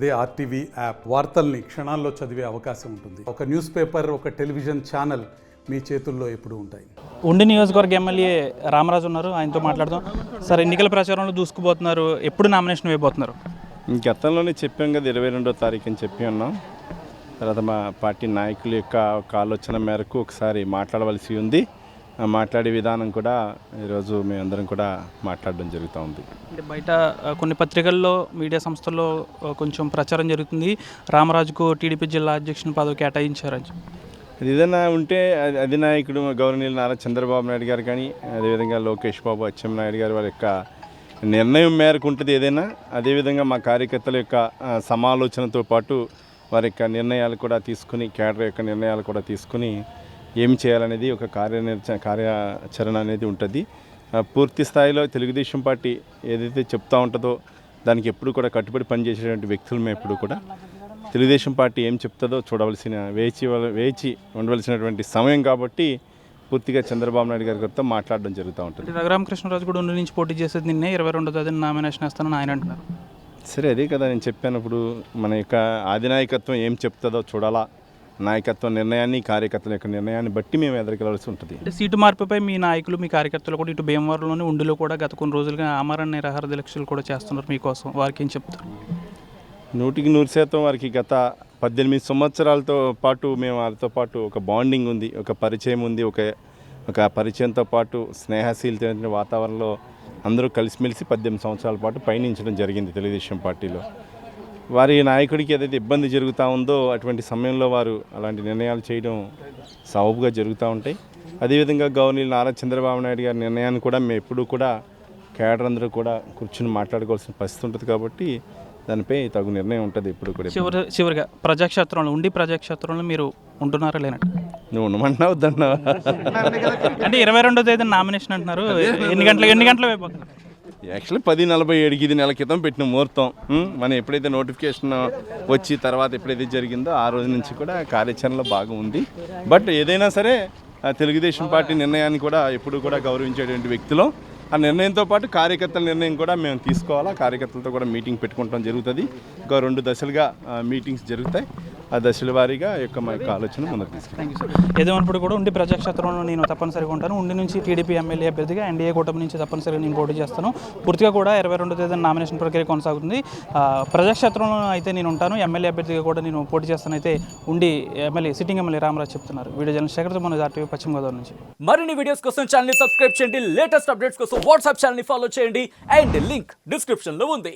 అదే RTV app వార్తల్ని క్షణాల్లో చదివే అవకాశం ఉంటుంది. ఒక న్యూస్ పేపర్, ఒక టెలివిజన్ ఛానల్ మీ చేతుల్లో ఎప్పుడూ ఉంటాయి. ఉండి నియోజకవర్గ ఎమ్మెల్యే రామరాజు ఉన్నారు, ఆయనతో మాట్లాడదాం. సార్, ఎన్నికల ప్రచారంలో దూసుకుపోతున్నారు, ఎప్పుడు నామినేషన్ వేయబోతున్నారు? గతంలోనే చెప్పాం కదా, 22వ తారీఖు అని చెప్పి ఉన్నాం. తర్వాత మా పార్టీ నాయకుల యొక్క ఒక ఆలోచన మేరకు ఒకసారి మాట్లాడవలసి ఉంది. మాట్లాడే విధానం కూడా ఈరోజు మేమందరం కూడా మాట్లాడడం జరుగుతూ ఉంది. అంటే బయట కొన్ని పత్రికల్లో, మీడియా సంస్థల్లో కొంచెం ప్రచారం జరుగుతుంది, రామరాజుకు టీడీపీ జిల్లా అధ్యక్షుని పదవి కేటాయించారని. అది ఏదైనా ఉంటే అధినాయకుడు గౌరవనీయులు నారా చంద్రబాబు నాయుడు గారు కానీ, అదేవిధంగా లోకేష్ బాబు, అచ్చెన్నాయుడు గారు వారి యొక్క నిర్ణయం మేరకు ఉంటుంది ఏదైనా. అదేవిధంగా మా కార్యకర్తల యొక్క సమాలోచనతో పాటు వారి యొక్క నిర్ణయాలు కూడా తీసుకుని, కేడర్ యొక్క నిర్ణయాలు కూడా తీసుకుని ఏం చేయాలనేది ఒక కార్యాచరణ అనేది ఉంటుంది. పూర్తి స్థాయిలో తెలుగుదేశం పార్టీ ఏదైతే చెప్తూ ఉంటుందో దానికి ఎప్పుడు కూడా కట్టుబడి పనిచేసేటువంటి వ్యక్తులు మేము ఎప్పుడు కూడా తెలుగుదేశం పార్టీ ఏం చెప్తుందో చూడవలసిన వేచి ఉండవలసినటువంటి సమయం కాబట్టి పూర్తిగా చంద్రబాబు నాయుడు గారితో మాట్లాడడం జరుగుతూ ఉంటుంది. రఘురామకృష్ణరాజు కూడా ఉండి నుంచి పోటీ చేసేది నిన్నే 22వ తేదీన నామినేషన్ వేస్తానని ఆయన అంటున్నారు. సరే, అదే కదా నేను చెప్పాను. ఇప్పుడు మన యొక్క అధినాయకత్వం ఏం చెప్తుందో చూడాలా. నాయకత్వ నిర్ణయాన్ని, కార్యకర్తల యొక్క నిర్ణయాన్ని బట్టి మేము ఎదుర్కొవలసి ఉంటుంది. అంటే సీటు మార్పుపై మీ నాయకులు, మీ కార్యకర్తలు కూడా ఇటు భీమవరంలోని ఉండిలో కూడా గత కొన్ని రోజులుగా ఆమరణ నిరాహార దీక్షలు కూడా చేస్తున్నారు మీకోసం. వారికి ఏం చెప్తారు? 100% వారికి గత 18 సంవత్సరాలతో పాటు మేము వారితో పాటు ఒక బాండింగ్ ఉంది, ఒక పరిచయం ఉంది. ఒక పరిచయంతో పాటు స్నేహశీలమైన వాతావరణంలో అందరూ కలిసిమెలిసి 18 సంవత్సరాల పాటు పయనించడం జరిగింది తెలుగుదేశం పార్టీలో. వారి నాయకుడికి ఏదైతే ఇబ్బంది జరుగుతూ ఉందో అటువంటి సమయంలో వారు అలాంటి నిర్ణయాలు చేయడం సబబుగా జరుగుతూ ఉంటాయి. అదేవిధంగా గవర్నర్ నారా చంద్రబాబు నాయుడు గారి నిర్ణయాన్ని కూడా మేము ఎప్పుడూ కూడా కేడర్ అందరూ కూడా కూర్చుని మాట్లాడుకోవాల్సిన పరిస్థితి ఉంటుంది కాబట్టి దానిపై తగు నిర్ణయం ఉంటుంది ఇప్పుడు కూడా. చివరిగా ప్రజాక్షేత్రంలో ఉండి ప్రజాక్షేత్రంలో మీరు ఉంటున్నారా లేనట్టు? నువ్వు ఉండమన్నావు వద్దన్నావా? అంటే 22వ తేదీన నామినేషన్ అంటున్నారు, ఎన్ని గంటలు అయిపోతున్నారు? యాక్చువల్లీ 10:47కి ఇది నెల క్రితం పెట్టిన ముహూర్తం. మనం ఎప్పుడైతే నోటిఫికేషన్ వచ్చి తర్వాత ఎప్పుడైతే జరిగిందో ఆ రోజు నుంచి కూడా కార్యాచరణలో బాగా ఉంది. బట్ ఏదైనా సరే తెలుగుదేశం పార్టీ నిర్ణయాన్ని కూడా ఎప్పుడు కూడా గౌరవించేటువంటి వ్యక్తులు. ఆ నిర్ణయంతో పాటు కార్యకర్తల నిర్ణయం కూడా మేము తీసుకోవాలా. కార్యకర్తలతో కూడా మీటింగ్ పెట్టుకుంటాం జరుగుతుంది. ఇంకా 2 దశలుగా మీటింగ్స్ జరుగుతాయి. ఆ దశల వారీగా మా యొక్క ఆలోచన ముందుకు తీసుకెళ్ళాం. ఏదేమన్నప్పుడు కూడా ఉండి ప్రజాక్షేత్రంలో నేను తప్పనిసరిగా ఉంటాను. ఉండి నుంచి టీడీపీ ఎమ్మెల్యే అభ్యర్థిగా ఎన్డీఏ కూటమి నుంచి తప్పనిసరిగా నేను పోటీ చేస్తాను. పూర్తిగా కూడా 22వ తేదీన నామినేషన్ ప్రక్రియ కొనసాగుతుంది. ప్రజాక్షేత్రంలో అయితే నేను ఉంటాను, ఎమ్మెల్యే అభ్యర్థిగా కూడా నేను పోటీ చేస్తాను అయితే ఉండి ఎమ్మెల్యే సిట్టింగ్ ఎమ్మెల్యే రామరాజు చెప్తున్నారు. వీడియో జర్నలిస్ట్ శేఖర్తో మన ఆర్టీవీ పశ్చిమ గోదావరి నుంచి. మరిన్ని వీడియోస్ కోసం ఛానల్ ని సబ్స్క్రైబ్ చేయండి, లేటెస్ట్ అప్డేట్స్ కోసం వాట్సాప్ ఛానల్ ని ఫాలో చేయండి అండ్ లింక్ డిస్క్రిప్షన్ లో ఉంది.